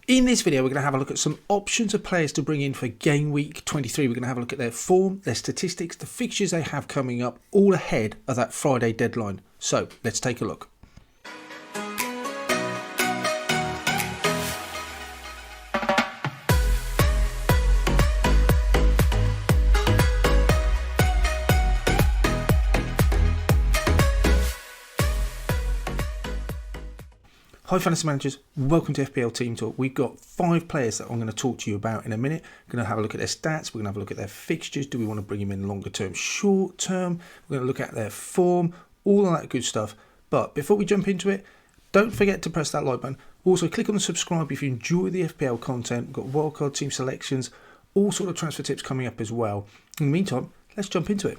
In this video, we're going to have a look at some options of players to bring in for Game Week 23. We're going to have a look at their form, their statistics, the fixtures they have coming up, all ahead of that Friday deadline. So, let's take a look. Hi fantasy managers, welcome to FPL Team Talk. We've got 5 players that I'm going to talk to you about in a minute. We're going to have a look at their stats, we're going to have a look at their fixtures. Do we want to bring them in longer term, short term? We're going to look at their form, all of that good stuff. But before we jump into it, don't forget to press that like button. Also click on the subscribe if you enjoy the FPL content. We've got wildcard team selections, all sort of transfer tips coming up as well. In the meantime, let's jump into it.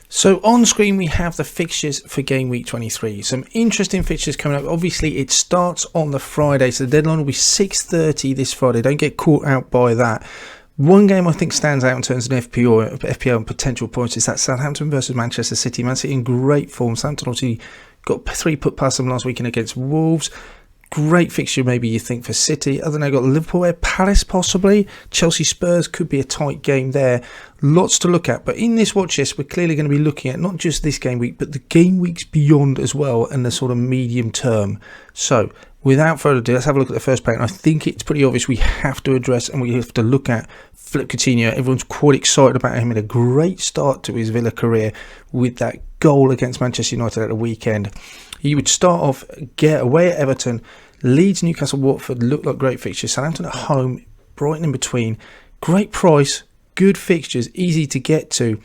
So on screen we have the fixtures for Game Week 23. Some interesting fixtures coming up. Obviously it starts on the Friday, so the deadline will be 6:30 this Friday. Don't get caught out by that. One game I think stands out in terms of FPL and potential points is that Southampton versus Manchester City. Man City in great form. Southampton obviously got 3 put past them last weekend against Wolves. Great fixture maybe you think for City. Other than that, got Liverpool at Palace possibly. Chelsea Spurs could be a tight game there. Lots to look at. But in this watch list, we're clearly going to be looking at not just this game week, but the game weeks beyond as well and the sort of medium term. So without further ado, let's have a look at the first player. And I think it's pretty obvious we have to address and we have to look at Coutinho. Everyone's quite excited about him. Had a great start to his Villa career with that goal against Manchester United at the weekend. He would start off, get away at Everton, Leeds, Newcastle, Watford, look like great fixtures. Southampton at home, Brighton in between. Great price, good fixtures, easy to get to.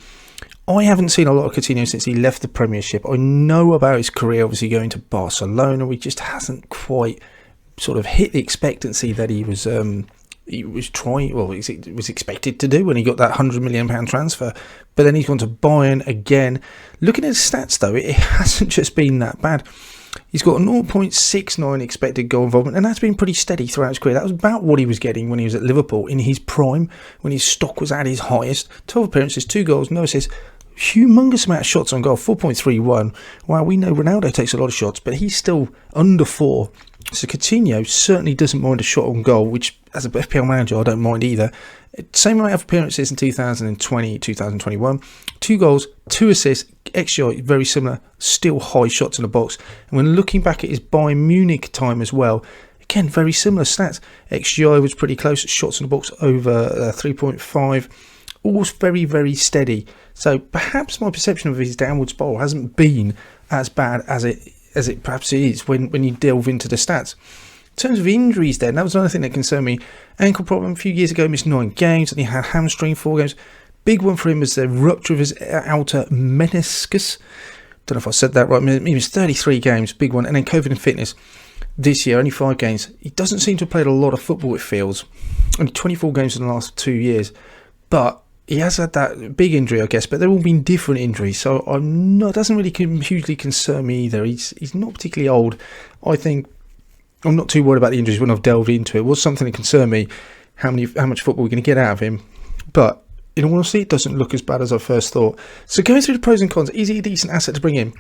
I haven't seen a lot of Coutinho since he left the Premiership. I know about his career, obviously going to Barcelona. He just hasn't quite sort of hit the expectancy that he was expected to do when he got that £100 million transfer. But then he's gone to Bayern again. Looking at his stats though, it hasn't just been that bad. He's got a 0.69 expected goal involvement, and that's been pretty steady throughout his career. That was about what he was getting when he was at Liverpool in his prime, when his stock was at his highest. 12 appearances, 2 goals, no assists. Humongous amount of shots on goal, 4.31. Wow, we know Ronaldo takes a lot of shots, but he's still under 4. So Coutinho certainly doesn't mind a shot on goal, which as a FPL manager I don't mind either. Same amount of appearances in 2020, 2021. 2 goals, 2 assists, XGI very similar, still high shots in the box. And when looking back at his Bayern Munich time as well, again very similar stats. XGI was pretty close, shots in the box over 3.5. All very, very steady. So perhaps my perception of his downward spiral hasn't been as bad as it perhaps is when you delve into the stats. In terms of injuries then, that was another thing that concerned me. Ankle problem a few years ago, missed 9 games, and he had hamstring 4 games. Big one for him was the rupture of his outer meniscus. Don't know if I said that right. He missed 33 games, big one. And then COVID and fitness this year, only 5 games. He doesn't seem to have played a lot of football, it feels. Only 24 games in the last 2 years. But he has had that big injury, I guess, but they've all been different injuries, so it doesn't really hugely concern me either. He's not particularly old. I think I'm not too worried about the injuries when I've delved into it. It was something that concerned me, how much football we're going to get out of him. But in all honesty, it doesn't look as bad as I first thought. So going through the pros and cons, is he a decent asset to bring in?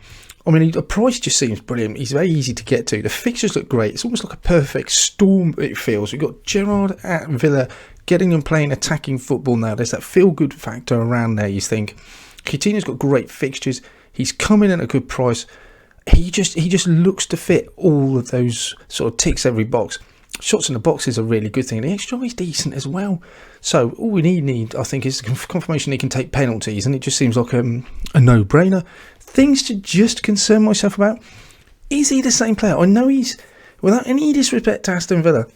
I mean, the price just seems brilliant. He's very easy to get to. The fixtures look great. It's almost like a perfect storm, it feels. We've got Gerrard at Villa, getting them playing attacking football now. There's that feel-good factor around there, you think. Coutinho's got great fixtures. He's coming in at a good price. He just looks to fit all of those sort of ticks every box. Shots in the box is a really good thing. The extra is decent as well. So all we need, I think, is confirmation he can take penalties, and it just seems like a no-brainer. Things to just concern myself about. Is he the same player? I know he's, without any disrespect to Aston Villa,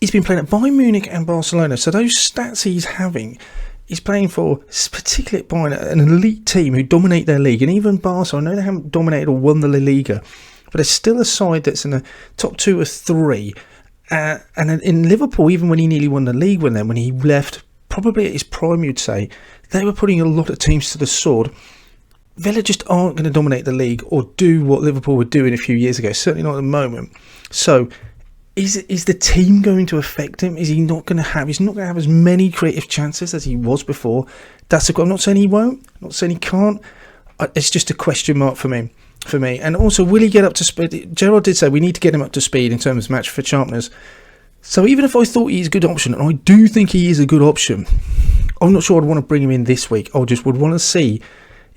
he's been playing at Bayern Munich and Barcelona. So those stats he's having, he's playing for, particularly at Bayern, an elite team who dominate their league. And even Barca, I know they haven't dominated or won the La Liga, but there's still a side that's in the top 2 or 3. And in Liverpool, even when he nearly won the league when he left, probably at his prime, you'd say, they were putting a lot of teams to the sword. Villa just aren't going to dominate the league or do what Liverpool were doing a few years ago. Certainly not at the moment. So is the team going to affect him? He's not going to have as many creative chances as he was before. I'm not saying he won't. I'm not saying he can't. It's just a question mark for me. And also, will he get up to speed? Gerrard did say we need to get him up to speed in terms of match for sharpness. So even if I thought he's a good option, and I do think he is a good option, I'm not sure I'd want to bring him in this week. I just would want to see.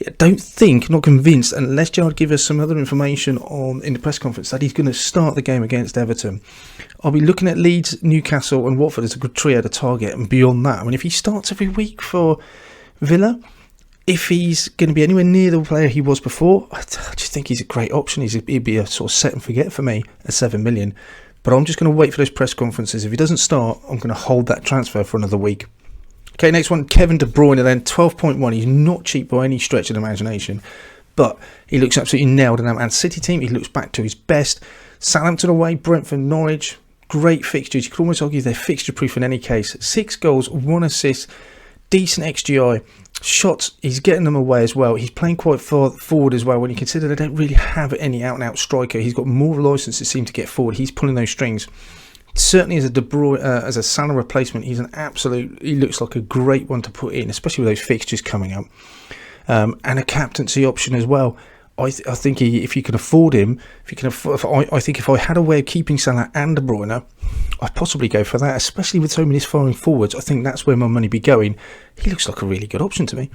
I don't think, not convinced, unless Gerrard give us some other information in the press conference that he's going to start the game against Everton. I'll be looking at Leeds, Newcastle and Watford as a good trio to target, and beyond that, I mean, if he starts every week for Villa, if he's going to be anywhere near the player he was before, I just think he's a great option. He'd be a sort of set and forget for me at 7 million. But I'm just going to wait for those press conferences. If he doesn't start, I'm going to hold that transfer for another week. Okay, next one, Kevin De Bruyne then, 12.1. He's not cheap by any stretch of the imagination, but he looks absolutely nailed in that Man City team. He looks back to his best. Southampton away, Brentford, Norwich, great fixtures. You could almost argue they're fixture proof in any case. 6 goals, 1 assist, decent XGI. Shots, he's getting them away as well. He's playing quite far forward as well. When you consider they don't really have any out-and-out striker, he's got more license to seem to get forward. He's pulling those strings. Certainly as a De Bruyne, as a Salah replacement, he's an absolute. He looks like a great one to put in, especially with those fixtures coming up, and a captaincy option as well. I think if you can afford him, I think if I had a way of keeping Salah and De Bruyne, I'd possibly go for that. Especially with so many firing forwards, I think that's where my money be going. He looks like a really good option to me.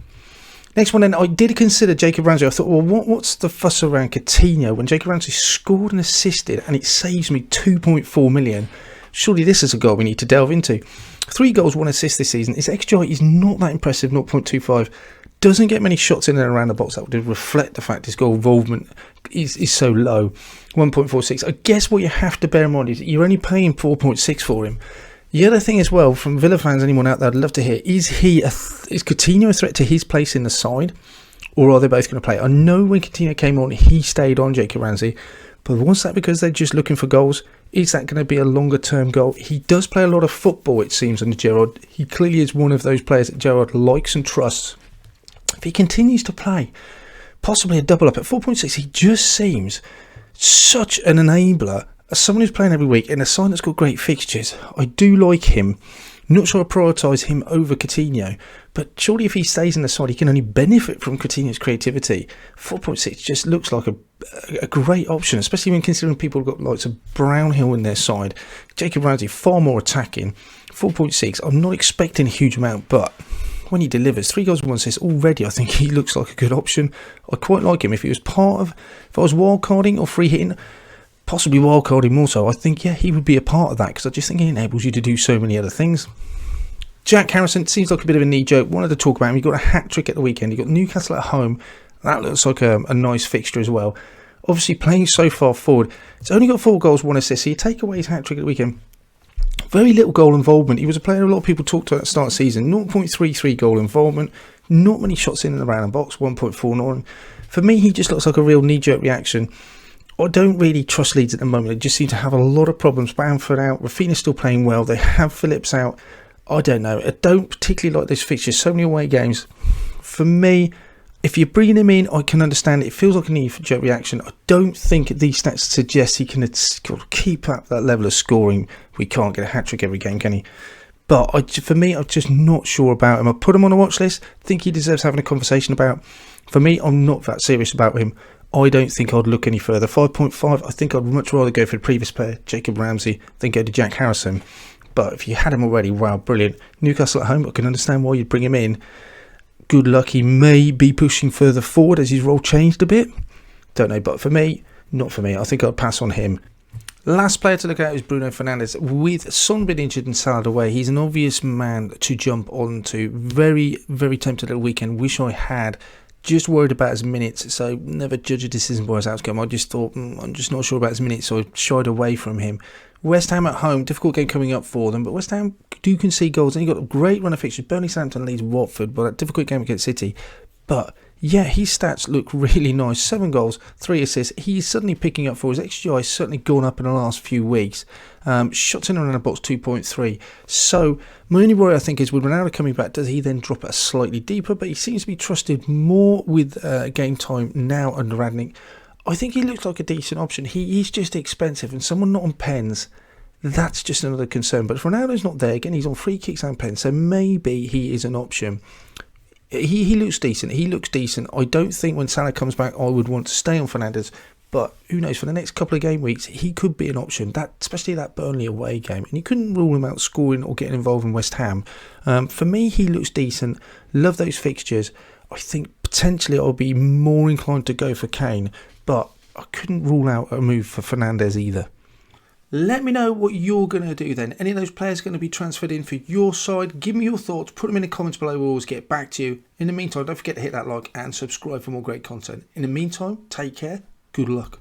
Next one then, I did consider Jacob Ramsey. I thought, well, what's the fuss around Coutinho when Jacob Ramsey scored and assisted and it saves me 2.4 million? Surely this is a goal we need to delve into. 3 goals, 1 assist this season. His XGI is not that impressive, 0.25. Doesn't get many shots in and around the box. That would reflect the fact his goal involvement is so low, 1.46. I guess what you have to bear in mind is that you're only paying 4.6 for him. The other thing as well, from Villa fans, anyone out there, I'd love to hear, is Coutinho a threat to his place in the side, or are they both going to play? I know when Coutinho came on, he stayed on Jacob Ramsey, but was that because they're just looking for goals? Is that going to be a longer term goal? He does play a lot of football, it seems, under Gerrard. He clearly is one of those players that Gerrard likes and trusts. If he continues to play, possibly a double up at 4.6, he just seems such an enabler. As someone who's playing every week in a side that's got great fixtures, I do like him. Not sure I prioritise him over Coutinho, but surely if he stays in the side, he can only benefit from Coutinho's creativity. 4.6 just looks like a great option, especially when considering people have got lots of Brownhill in their side. Jacob Ramsey, far more attacking. 4.6, I'm not expecting a huge amount, but when he delivers 3 goals, 1 assist already, I think he looks like a good option. I quite like him. If I was wildcarding or free hitting, possibly wildcarding more so, I think, yeah, he would be a part of that, because I just think he enables you to do so many other things. Jack Harrison seems like a bit of a knee joke. Wanted to talk about him. He got a hat-trick at the weekend. He got Newcastle at home. That looks like a nice fixture as well. Obviously playing so far forward. He's only got 4 goals, 1 assist. So you take away his hat-trick at the weekend. Very little goal involvement. He was a player a lot of people talked about at the start of the season. 0.33 goal involvement. Not many shots in and around the box. 1.49. For me, he just looks like a real knee-jerk reaction. I don't really trust Leeds at the moment. They just seem to have a lot of problems. Bamford out. Rafinha's still playing well. They have Phillips out. I don't know. I don't particularly like those fixtures. So many away games. For me, if you're bringing him in, I can understand it. It feels like a knee-jerk reaction. I don't think these stats suggest he can keep up that level of scoring. We can't get a hat-trick every game, can he? But for me, I'm just not sure about him. I put him on a watch list. Think he deserves having a conversation about. For me, I'm not that serious about him. I don't think I'd look any further. 5.5, I think I'd much rather go for the previous player, Jacob Ramsey, than go to Jack Harrison. But if you had him already, wow, brilliant. Newcastle at home, I can understand why you'd bring him in. Good luck, he may be pushing further forward as his role changed a bit. Don't know, but for me, not for me. I think I'd pass on him. Last player to look at is Bruno Fernandes. With Son being injured and Salah away, he's an obvious man to jump onto. Very, very tempted at the weekend. Wish I had. Just worried about his minutes, so never judge a decision by his outcome. I just thought, I'm just not sure about his minutes, so I shied away from him. West Ham at home, difficult game coming up for them, but West Ham do concede goals, and he got a great run of fixtures. Burnley, Southampton, Leeds, Watford, but a difficult game against City. But yeah, his stats look really nice. 7 goals, 3 assists. He's suddenly picking up for his XGI has certainly gone up in the last few weeks. Shots in around the box 2.3. So my only worry I think is with Ronaldo coming back, does he then drop it slightly deeper? But he seems to be trusted more with game time now under Radnick. I think he looks like a decent option. He's just expensive, and someone not on pens, that's just another concern. But if Ronaldo's not there, again, he's on free kicks and pens, so maybe he is an option. He looks decent. I don't think when Salah comes back, I would want to stay on Fernandes. But who knows, for the next couple of game weeks, he could be an option, especially that Burnley away game. And you couldn't rule him out scoring or getting involved in West Ham. For me, he looks decent. Love those fixtures. I think potentially I'll be more inclined to go for Kane, but I couldn't rule out a move for Fernandes either. Let me know what you're going to do then. Any of those players going to be transferred in for your side? Give me your thoughts. Put them in the comments below. We'll always get back to you. In the meantime, don't forget to hit that like and subscribe for more great content. In the meantime, take care. Good luck.